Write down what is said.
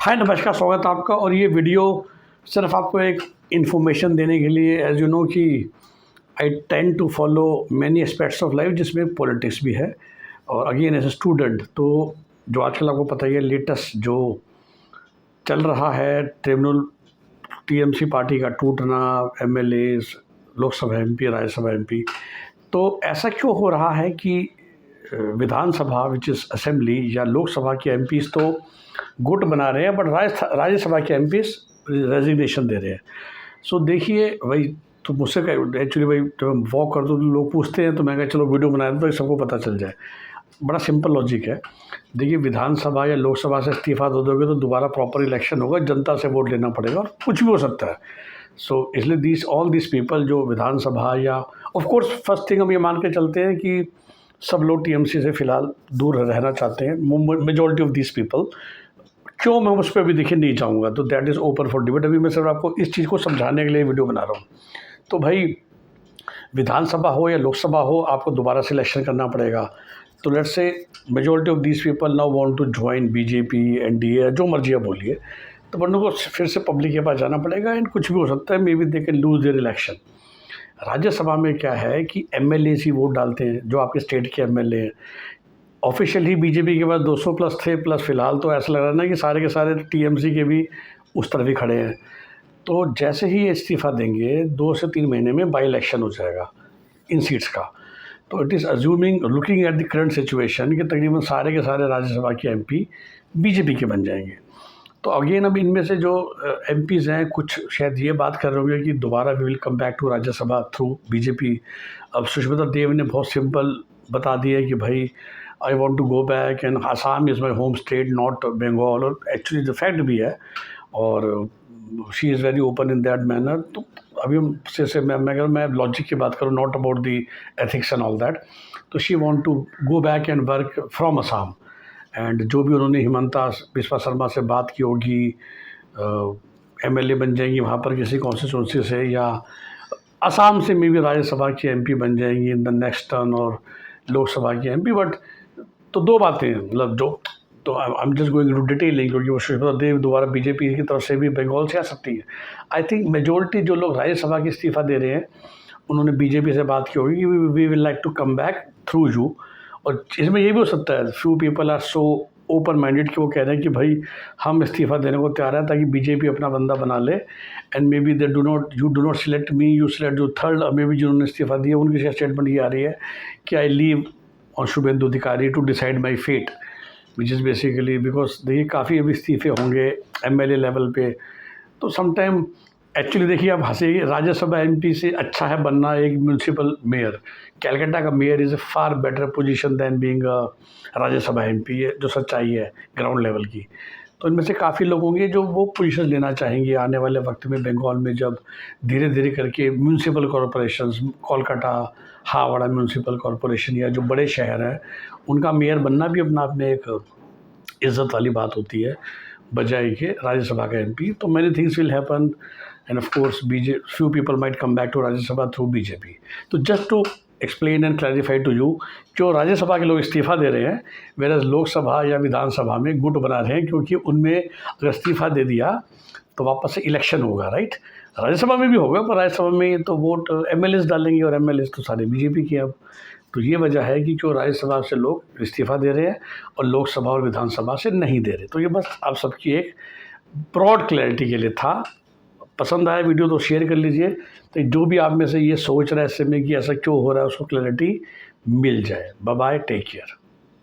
हाय नमस्कार, स्वागत है आपका। और ये वीडियो सिर्फ आपको एक इन्फॉर्मेशन देने के लिए, एज यू नो कि I tend to follow many aspects of life जिसमें पॉलिटिक्स भी है। और अगेन एज ए स्टूडेंट, तो जो आजकल आपको पता ही है, लेटेस्ट जो चल रहा है ट्रिब्यूनल, टीएमसी पार्टी का टूटना, MLAs, Lok Sabha MP, Rajya Sabha MP, तो ऐसा क्यों हो रहा है कि विधानसभा विच इज़ असेंबली या लोकसभा के एमपीज़ तो गुट बना रहे हैं, बट राज्यसभा के एमपीज़ रेजिग्नेशन दे रहे हैं। सो देखिए भाई, तो मुझसे एक्चुअली भाई जब हम वॉक करते तो लोग पूछते हैं, तो मैं कहा चलो वीडियो बनाया तो सबको पता चल जाए। बड़ा सिंपल लॉजिक है। देखिए, विधानसभा या लोकसभा से इस्तीफा दे दोगे तो दोबारा प्रॉपर इलेक्शन होगा, जनता से वोट लेना पड़ेगा और कुछ भी हो सकता है। सो इसलिए ऑल दिस पीपल जो विधानसभा या ऑफ कोर्स फर्स्ट थिंग हम ये मान के चलते हैं कि सब लोग टीएमसी से फ़िलहाल दूर रहना चाहते हैं, मेजॉरिटी ऑफ दिस पीपल। क्यों, मैं उस पर भी देखिए नहीं जाऊँगा, तो that is open for debate. अभी मैं सिर्फ आपको इस चीज़ को समझाने के लिए वीडियो बना रहा हूँ। तो भाई, विधानसभा हो या लोकसभा हो, आपको दोबारा से इलेक्शन करना पड़ेगा। तो let's say majority of these people now want to join BJP, NDA, जो मर्जी आप बोलिए, तो बंदों को फिर से पब्लिक के पास जाना पड़ेगा एंड कुछ भी हो सकता है। May be they can lose their election. Rajya Sabha में क्या है कि एमएलए ही वोट डालते हैं, जो आपके स्टेट के एमएलए हैं। ऑफिशियल ही बीजेपी के पास 200 प्लस थे, प्लस फिलहाल तो ऐसा लग रहा है ना कि सारे के सारे टीएमसी के भी उस तरफ ही खड़े हैं। तो जैसे ही इस्तीफ़ा देंगे 2 से 3 महीने में बाई इलेक्शन हो जाएगा इन सीट्स का। तो it is assuming, looking at the current situation, कि तकरीबन सारे के सारे राज्यसभा के एमपी बीजेपी के बन जाएंगे। तो अगेन अब इनमें से जो एमपीज़ हैं, कुछ शायद ये बात कर रहे होंगे कि दोबारा we will come back to Rajya Sabha through BJP. अब सुष्मिता देव ने बहुत सिंपल बता दिया कि भाई I want to go back and Assam is my home state, not Bengal. और एक्चुअली द फैक्ट भी है, और she is very open in that manner. तो अभी हम से मैं लॉजिक की बात करूँ, not about the ethics and all that, तो she want to go back and work from Assam. And जो भी उन्होंने हिमंता बिस्वा शर्मा से बात की होगी, एमएलए बन जाएंगी वहाँ पर किसी कॉन्स्टिट्यूंसी से, या असम से मे भी राज्यसभा की एमपी बन जाएंगी इन द नेक्स्ट टर्न, और लोकसभा की एमपी। बट तो दो बातें, मतलब जो, तो I am just going to detailing, क्योंकि वो सुष्मिता देव दोबारा बीजेपी की तरफ से भी बंगाल से आ सकती है। आई थिंक मेजोरिटी जो लोग राज्यसभा की इस्तीफ़ा दे रहे हैं, उन्होंने बीजेपी से बात की होगी कि we will like to come back through you. और इसमें ये भी हो सकता है, few people are so open minded कि वो कह रहे हैं कि भाई हम इस्तीफ़ा देने को तैयार हैं ताकि बीजेपी अपना बंदा बना ले, and may be they do not select me, you select जो थर्ड। मे बी जिन्होंने इस्तीफ़ा दिया उनकी स्टेटमेंट ये आ रही है कि I leave on Suvendu Adhikari to decide my fate, which is basically because देखिए काफ़ी अभी इस्तीफ़े होंगे एमएलए लेवल पे। तो समटाइम एक्चुअली देखिए, आप हंसेंगे, राज्यसभा एमपी से अच्छा है बनना एक म्यूनसिपल मेयर। कैलकाटा का mayor is a far better position than being Rajya Sabha MP, ये जो सच्चाई है ग्राउंड लेवल की। तो इनमें से काफ़ी लोग होंगे जो वो पोजीशन लेना चाहेंगे आने वाले वक्त में बंगाल में, जब धीरे धीरे करके municipal corporations, Kolkata, Howrah municipal corporation, या जो बड़े शहर हैं, उनका मेयर बनना भी अपना आप में एक इज़्ज़त वाली बात होती है, बजाय के राज्यसभा का एमपी। तो many things will happen, and of course few people might come back to Rajya Sabha through BJP. तो just to explain and clarify to you, जो राज्यसभा के लोग इस्तीफ़ा दे रहे हैं, वेराज लोकसभा या विधानसभा में गुट बना रहे हैं, क्योंकि उनमें अगर इस्तीफ़ा दे दिया तो वापस से इलेक्शन होगा, राइट। राज्यसभा में भी होगा, पर राज्यसभा में तो वोट एमएलएज डालेंगे, और एमएलएज तो सारे बीजेपी के। अब तो ये वजह है कि जो राज्यसभा से लोग इस्तीफ़ा दे रहे हैं और लोकसभा और विधानसभा से नहीं दे रहे। तो ये बस आप सबकी एक ब्रॉड क्लैरिटी के लिए था। पसंद आया वीडियो तो शेयर कर लीजिए, तो जो भी आप में से ये सोच रहा है इससे में कि ऐसा क्यों हो रहा है, उसको क्लैरिटी मिल जाए। Bye bye, take care.